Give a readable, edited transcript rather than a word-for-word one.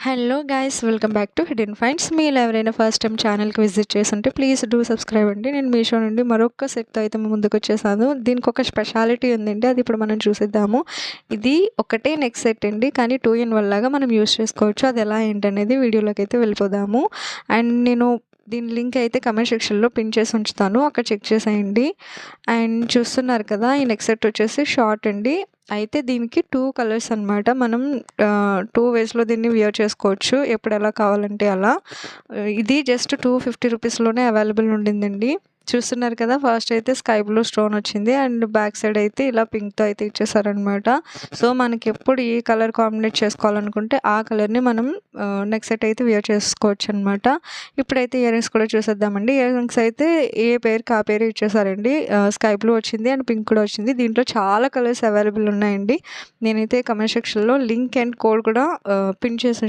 Hello guys, welcome back to hidden finds. మీరు ఎవరైనా first time ఛానల్కి విజిట్ చేస్తుంటే ప్లీజ్ డూ సబ్స్క్రైబ్ అండి. నేను మీషో నుండి మరొక సెట్తో అయితే ముందుకు వచ్చేసాను. దీనికి ఒక స్పెషాలిటీ ఉందండి, అది ఇప్పుడు మనం చూసేద్దాము. ఇది ఒకటే నెక్ సెట్ అండి, కానీ 2 in 1 లాగా మనం యూస్ చేసుకోవచ్చు. అది ఎలా ఏంటనేది వీడియోలోకి అయితే వెళ్ళిపోదాము. అండ్ నేను దీని లింక్ అయితే కమెంట్ సెక్షన్లో పిన్ చేసి ఉంచుతాను, అక్కడ చెక్ చేసేయండి. అండ్ చూస్తున్నారు కదా, ఈ నెక్ సెట్ వచ్చేసి షార్ట్ అండి. అయితే దీనికి 2 కలర్స్ అనమాట. మనం 2 వేస్లో దీన్ని వియర్ చేసుకోవచ్చు, ఎప్పుడు ఎలా కావాలంటే అలా. ఇది జస్ట్ 250 రూపీస్లోనే అవైలబుల్ ఉండిందండి. చూస్తున్నారు కదా, ఫస్ట్ అయితే స్కై బ్లూ స్టోన్ వచ్చింది అండ్ బ్యాక్ సైడ్ అయితే ఇలా పింక్తో అయితే ఇచ్చేసారనమాట. సో మనకి ఎప్పుడు ఏ కలర్ కాంబినేట్ చేసుకోవాలనుకుంటే ఆ కలర్ని మనం నెక్స్ట్ సెట్ అయితే వియర్ చేసుకోవచ్చు అనమాట. ఇప్పుడైతే ఇయర్ రింగ్స్ కూడా చూసేద్దామండి. ఇయర్ రింగ్స్ అయితే ఏ పేరుకి ఆ పేరు ఇచ్చేసారండి. స్కై బ్లూ వచ్చింది అండ్ పింక్ కూడా వచ్చింది. దీంట్లో చాలా కలర్స్ అవైలబుల్ ఉన్నాయండి. నేనైతే కమెంట్ సెక్షన్లో లింక్ అండ్ కోడ్ కూడా పిన్ చేసి